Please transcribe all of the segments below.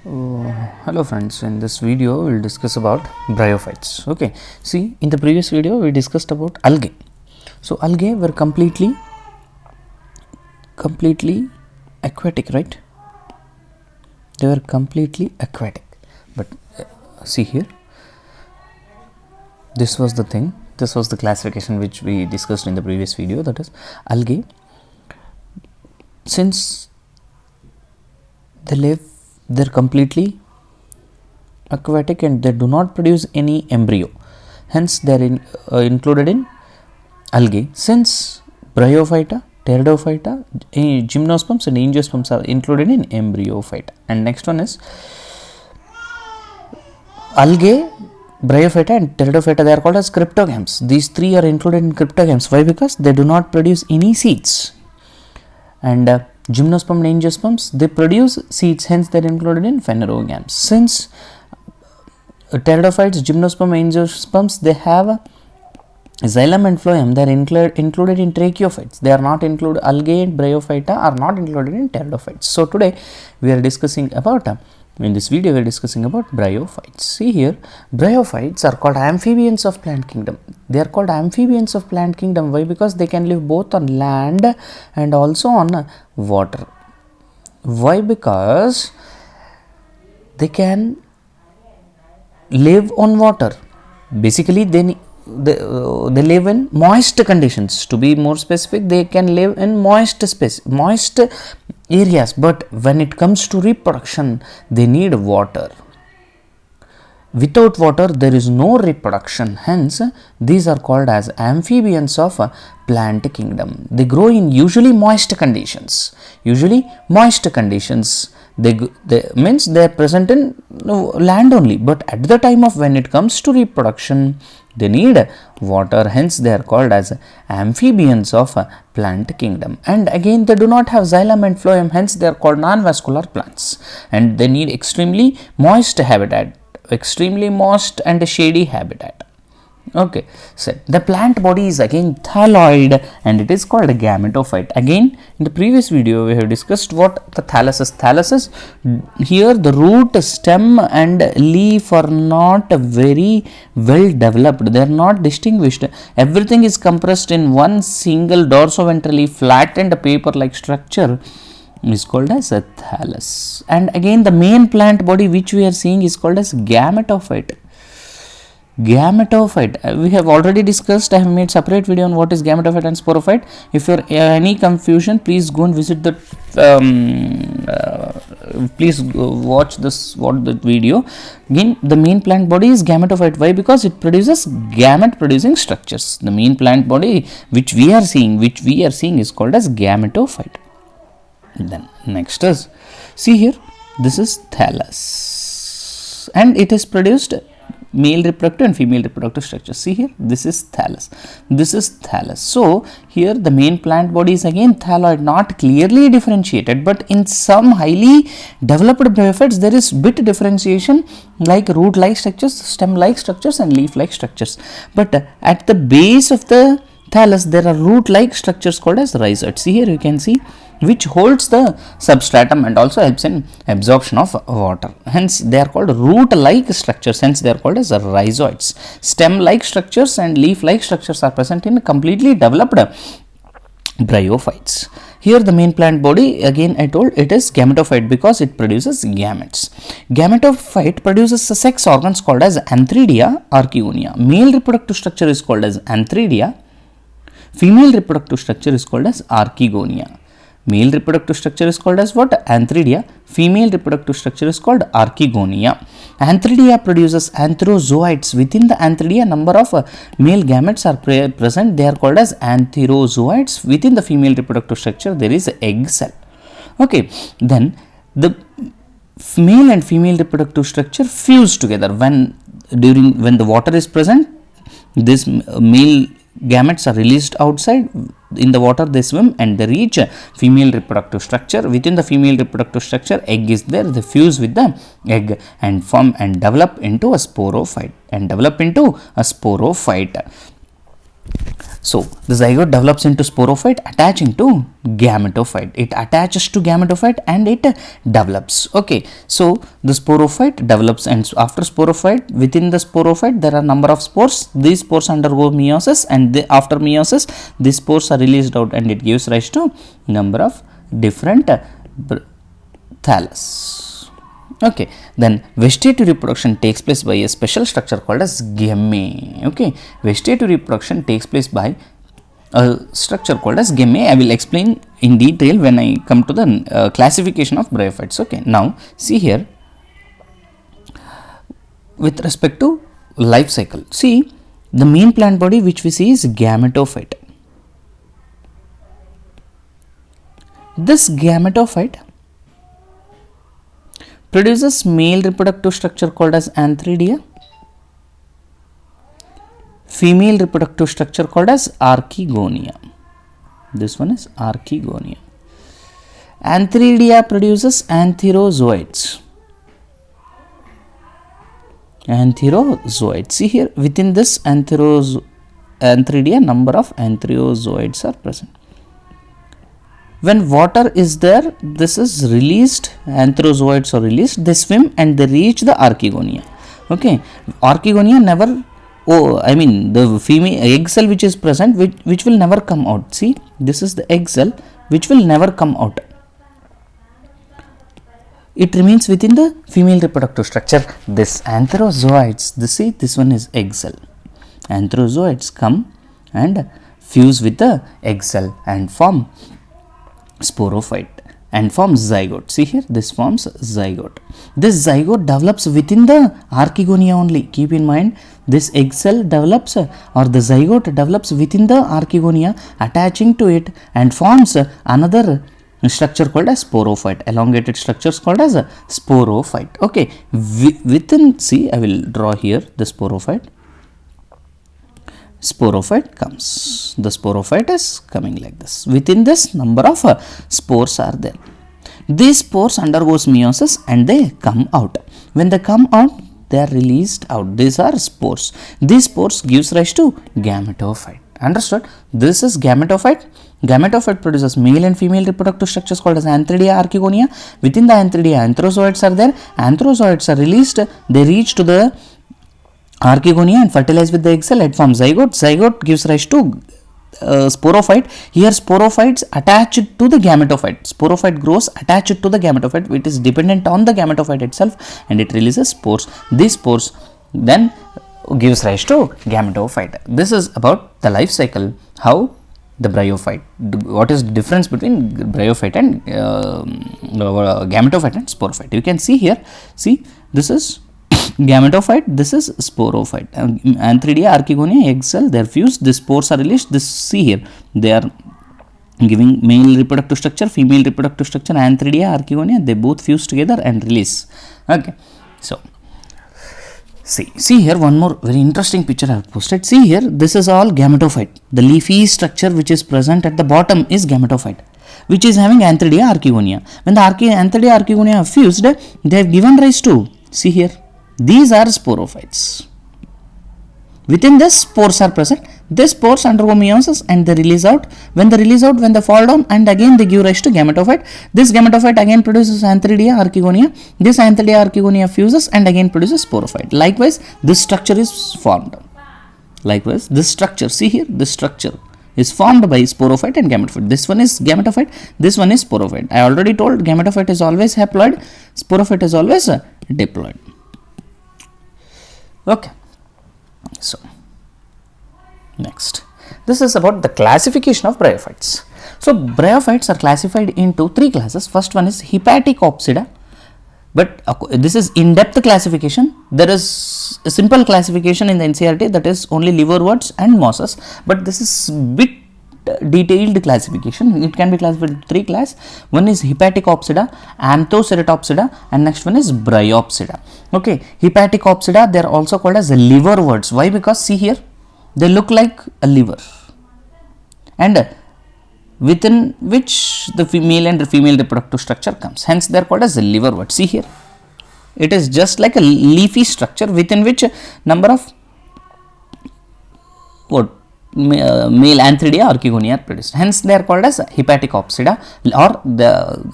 Hello friends, in this video we will discuss about bryophytes. Okay, see, in the previous video we discussed about algae. So algae were completely aquatic, right? They were completely aquatic. But see here, this was the thing, this was the classification which we discussed in the previous video, that is algae, since they're completely aquatic and they do not produce any embryo, hence they are included in algae. Since Bryophyta, Pteridophyta, gymnosperms and angiosperms are included in embryophyta. And next one is algae, Bryophyta and Pteridophyta, they are called as cryptogams. These three are included in cryptogams. Why? Because they do not produce any seeds. And gymnosperm and angiosperms, they produce seeds, hence they are included in phanerogams. Since pteridophytes, gymnosperm, angiosperms, they have xylem and phloem, they are included in tracheophytes. They are not included. Algae and Bryophyta are not included in pteridophytes. So today we are discussing about in this video we are discussing about bryophytes. See here, bryophytes are called amphibians of plant kingdom. They are called amphibians of plant kingdom. Why? Because they can live both on land and also on water. Why? Because they can live on water. Basically they live in moist conditions. To be more specific, they can live in moist areas, but when it comes to reproduction, they need water. Without water, there is no reproduction. Hence, these are called as amphibians of plant kingdom. They grow in usually moist conditions. They means they are present in land only, but at the time of when it comes to reproduction, they need water. Hence, they are called as amphibians of plant kingdom. And again, they do not have xylem and phloem. Hence, they are called non-vascular plants. And they need extremely moist habitat, extremely moist and shady habitat. Okay, so the plant body is again thalloid and it is called a gametophyte. Again, in the previous video we have discussed what the thallus is. Thallus is here the root, stem and leaf are not very well developed. They are not distinguished. Everything is compressed in one single dorsoventrally flattened paper like structure is called as a thallus. And again, the main plant body which we are seeing is called as gametophyte. Gametophyte, we have already discussed. I have made separate video on what is gametophyte and sporophyte. If you are any confusion, please go and visit the please watch the video. Again, the main plant body is gametophyte. Why? Because it produces gamete producing structures. The main plant body which we are seeing is called as gametophyte. Then next is, see here, this is thallus and it is produced male reproductive and female reproductive structures. See here, this is thallus. So here the main plant body is again thalloid, not clearly differentiated, but in some highly developed bryophytes there is bit differentiation like root like structures, stem like structures and leaf like structures. But at the base of the thallus there are root like structures called as rhizoids. See here, you can see, which holds the substratum and also helps in absorption of water. Hence, they are called root-like structures. Hence, they are called as rhizoids. Stem-like structures and leaf-like structures are present in completely developed bryophytes. Here, the main plant body, again I told, it is gametophyte because it produces gametes. Gametophyte produces sex organs called as antheridia, archegonia. Male reproductive structure is called as antheridia. Female reproductive structure is called as archegonia. Male reproductive structure is called as what? Antheridia. Female reproductive structure is called archegonia. Antheridia produces antherozoites. Within the antheridia, number of male gametes are present. They are called as antherozoites. Within the female reproductive structure, there is an egg cell. Okay, then the male and female reproductive structure fuse together. When the water is present, this male gametes are released outside. In the water they swim and they reach female reproductive structure. Within the female reproductive structure, egg is there. They fuse with the egg and form and develop into a sporophyte. So the zygote develops into sporophyte attaching to gametophyte. It attaches to gametophyte and it develops. Okay, so the sporophyte develops, and after sporophyte, within the sporophyte there are number of spores. These spores undergo meiosis, and after meiosis these spores are released out, and it gives rise to number of different thallus. Okay, then vegetative reproduction takes place by a special structure called as gamet. Okay, vegetative reproduction takes place by a structure called as gamet. I will explain in detail when I come to the classification of bryophytes. Okay, now see here, with respect to life cycle, see the main plant body which we see is gametophyte. This gametophyte produces male reproductive structure called as antheridia, female reproductive structure called as archegonia. This one is archegonia. Antheridia produces antherozoites. Antherozoites. See here, within this antheridia, number of antherozoites are present. When water is there, this is released, antherozoites are released, they swim and they reach the archegonia. Okay, archegonia never, the female egg cell which is present, which will never come out. See, this is the egg cell which will never come out. It remains within the female reproductive structure. This antherozoites, see, this one is egg cell. Antherozoites come and fuse with the egg cell and form sporophyte and forms zygote. See here, this forms zygote. This zygote develops within the archegonia only. Keep in mind, this egg cell develops or the zygote develops within the archegonia, attaching to it and forms another structure called as sporophyte. Elongated structures called as a sporophyte. Okay, within, see, I will draw here the sporophyte. Sporophyte comes. The sporophyte is coming like this. Within this, number of spores are there. These spores undergoes meiosis and they come out. When they come out, they are released out. These are spores. These spores gives rise to gametophyte. Understood? This is gametophyte. Gametophyte produces male and female reproductive structures called as antheridia, archegonia. Within the antheridia, antherozoites are there. Antherozoites are released. They reach to the archegonia and fertilize with the egg cell. It forms zygote. Zygote gives rise to sporophyte. Here sporophytes attached to the gametophyte. Sporophyte grows attached to the gametophyte. It is dependent on the gametophyte itself and it releases spores. These spores then gives rise to gametophyte. This is about the life cycle, how the bryophyte, what is the difference between bryophyte and gametophyte and sporophyte. You can see here, see, this is gametophyte, this is sporophyte. Antheridia, archegonia, egg cell, they are fused, the spores are released. This, see here, they are giving male reproductive structure, female reproductive structure, antheridia, archegonia, they both fuse together and release. Okay, so see here, one more very interesting picture I have posted. See here, this is all gametophyte. The leafy structure which is present at the bottom is gametophyte, which is having antheridia, archegonia. When the antheridia, archegonia are fused, they have given rise to, see here, these are sporophytes. Within this, spores are present. These spores undergo meiosis and they release out. When they release out, when they fall down, and again they give rise to gametophyte. This gametophyte again produces antheridia, archegonia. This antheridia, archegonia fuses and again produces sporophyte. Likewise, this structure is formed. Likewise, this structure, see here, this structure is formed by sporophyte and gametophyte. This one is gametophyte, this one is sporophyte. I already told gametophyte is always haploid, sporophyte is always diploid. Okay, so next, this is about the classification of bryophytes. So bryophytes are classified into three classes. First one is Hepaticopsida, but this is in-depth classification. There is a simple classification in the NCERT, that is only liverworts and mosses, but this is bit detailed classification. It can be classified into three classes. One is Hepaticopsida, Anthoceratopsida, and next one is Bryopsida. Okay, Hepaticopsida, they are also called as liverworts. Why? Because see here, they look like a liver, and within which the male and female reproductive structure comes. Hence, they are called as liverwort. See here, it is just like a leafy structure within which number of male Antheridia archegonia are produced. Hence, they are called as hepatic opsida, or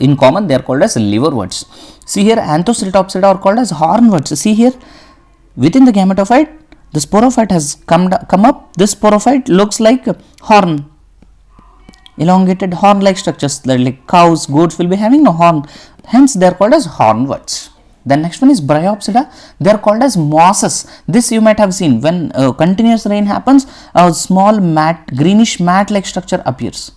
in common they are called as liverworts. See here, Anthoceratopsida are called as hornworts. See here, within the gametophyte, the sporophyte has come up. This sporophyte looks like horn, elongated horn-like structures, like cows, goats will be having a horn. Hence, they are called as hornworts. The next one is Bryopsida. They are called as mosses. This you might have seen when continuous rain happens, a small greenish mat-like structure appears.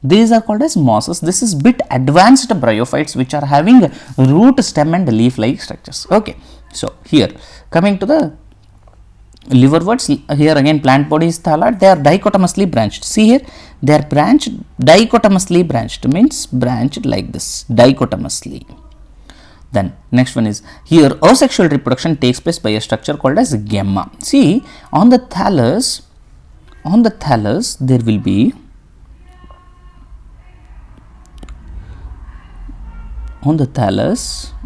These are called as mosses. This is bit advanced bryophytes which are having root, stem and leaf-like structures. Okay, so here coming to the liverworts, here again plant body is thala. They are dichotomously branched. See here, they are branched, dichotomously branched means branched like this, dichotomously. Then next one is here asexual reproduction takes place by a structure called as gamma. See, on the thallus there will be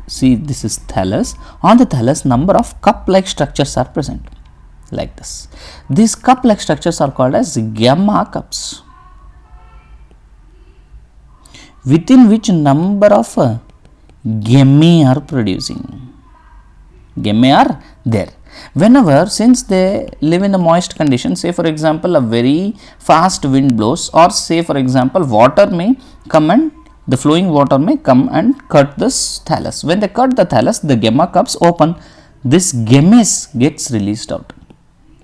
see, this is thallus. On the thallus, number of cup-like structures are present like this. These cup-like structures are called as gamma cups, within which number of gammae are producing. Gammae are there. Whenever, since they live in a moist condition, say for example a very fast wind blows, or say for example water may come and the flowing water may come and cut this thallus. When they cut the thallus, the gamma cups open. This gammae gets released out.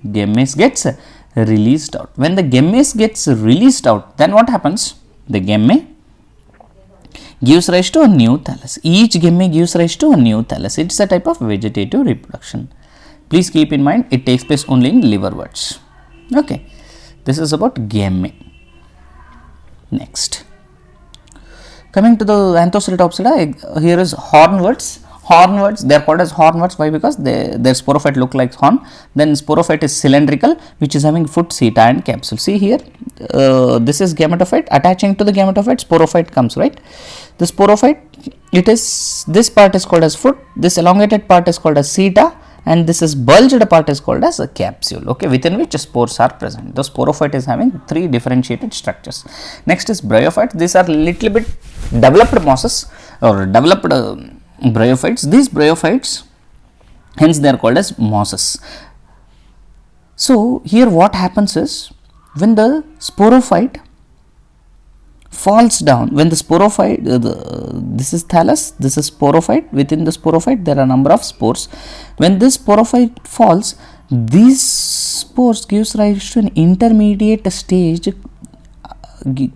Gammae gets released out. When the gammae gets released out, then what happens? The gammae gives rise to a new thallus. Each gammae gives rise to a new thallus. It's a type of vegetative reproduction. Please keep in mind, it takes place only in liverworts. Okay, this is about gammae. Next, coming to the Anthoceratopsida, here is hornworts. Hornworts, they are called as hornworts. Why? Because their sporophyte look like horn. Then sporophyte is cylindrical, which is having foot, seta and capsule. See here, this is gametophyte. Attaching to the gametophyte, sporophyte comes, right? The sporophyte, it is, this part is called as foot, this elongated part is called as seta, and this is bulged part is called as a capsule, okay, within which spores are present. The sporophyte is having 3 differentiated structures. Next is bryophytes. These are little bit developed mosses or developed bryophytes. These bryophytes, hence they are called as mosses. So here what happens is, when the sporophyte falls down, when the sporophyte, this is thallus, this is sporophyte. Within the sporophyte there are a number of spores. When this sporophyte falls, these spores gives rise to an intermediate stage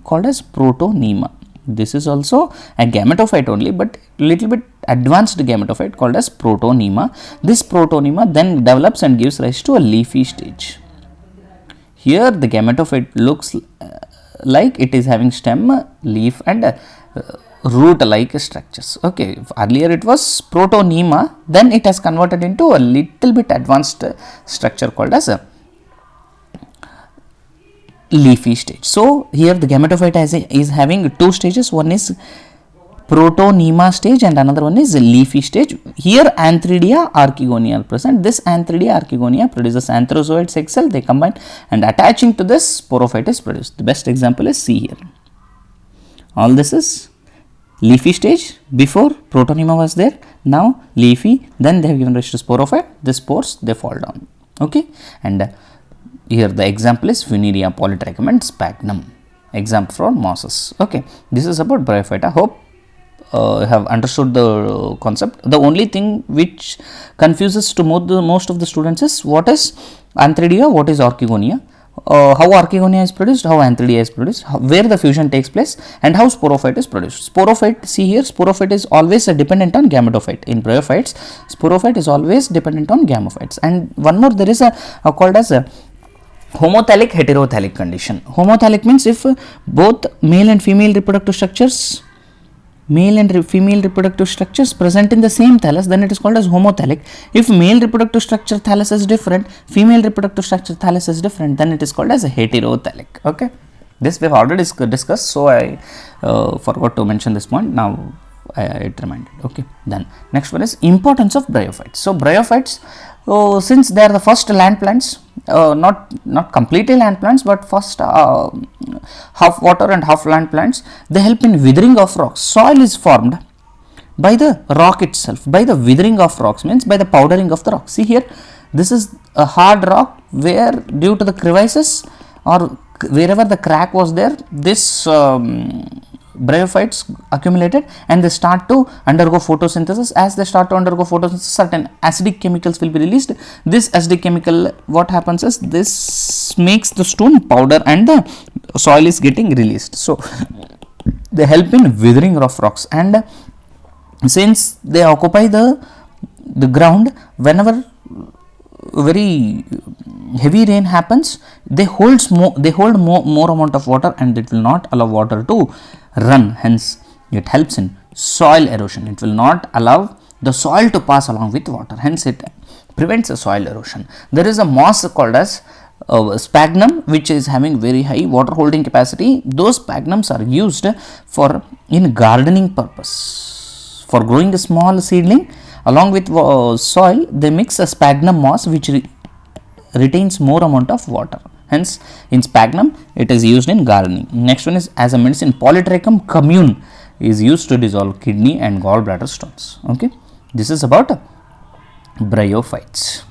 called as protonema. This is also a gametophyte only, but little bit advanced gametophyte called as protonema. This protonema then develops and gives rise to a leafy stage. Here the gametophyte looks like it is having stem, leaf and root like structures. Okay, earlier it was protonema, then it has converted into a little bit advanced structure called as a leafy stage. So here the gametophyte is having 2 stages. One is protonema stage and another one is leafy stage. Here Antheridia archegonia are present. This Antheridia archegonia produces antherozoid sex cell. They combine and attaching to this sporophyte is produced. The best example is see here. All this is leafy stage. Before protonema was there. Now leafy. Then they have given rise to sporophyte. The spores they fall down. Okay, and here the example is Funaria polytrichum and sphagnum. Example for mosses. Okay, this is about bryophyte. I hope have understood the concept. The only thing which confuses to most of the students is what is Antheridia, what is archegonia, how archegonia is produced, how Antheridia is produced, where the fusion takes place, and how sporophyte is produced. Sporophyte, see here, sporophyte is always dependent on gametophyte. In bryophytes, sporophyte is always dependent on gametophytes. And one more, there is a called as a homothallic heterothallic condition. Homothallic means if both male and female reproductive structures present in the same thallus, then it is called as homothallic. If male reproductive structure thallus is different, female reproductive structure thallus is different, then it is called as a heterothallic. Okay, this we have already discussed, so I forgot to mention this point. Now it reminded. Okay, then next one is importance of bryophytes. So bryophytes, since they are the first land plants, not completely land plants, but first half water and half land plants. They help in withering of rocks. Soil is formed by the rock itself, by the withering of rocks, means by the powdering of the rock. See here, this is a hard rock where due to the crevices or wherever the crack was there, this bryophytes accumulated and they start to undergo photosynthesis. As they start to undergo photosynthesis, certain acidic chemicals will be released. This acidic chemical, what happens is, this makes the stone powder and the soil is getting released. So they help in withering of rocks, and since they occupy the ground, whenever very heavy rain happens, they hold more amount of water, and it will not allow water to run. Hence it helps in soil erosion. It will not allow the soil to pass along with water, hence it prevents the soil erosion. There is a moss called as sphagnum, which is having very high water holding capacity. Those sphagnums are used for in gardening purpose. For growing a small seedling along with soil, they mix a sphagnum moss which retains more amount of water. Hence in sphagnum it is used in gardening. Next one is as a medicine, Polytrichum commune is used to dissolve kidney and gallbladder stones. Okay, this is about bryophytes.